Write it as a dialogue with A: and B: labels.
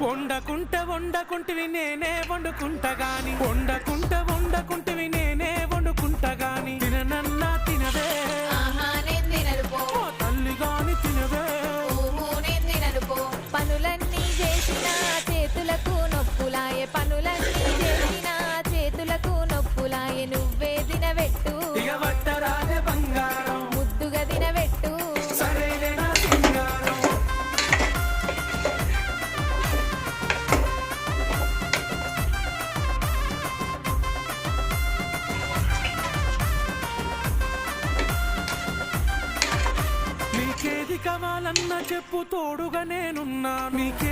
A: వండకుంటివి నేనే వండుకుంటా గాని వండకుంటివి నేనే వండుకుంటా గాని తిననన్నా తినవే తల్లి గాని తినవే
B: పనులన్నీ చేసిన చేతులకు నొప్పులాయే పనులన్నీ చేసిన చేతులకు నొప్పులాయే నువ్వే తినబెట్టు
A: ఇక వట్టరాజే బంగారం
B: ముద్దుగా తినబెట్టు
A: సరేనే నా సింగారం నీకేది కావాలన్నా చెప్పు తోడుగా నేనున్నా నీకే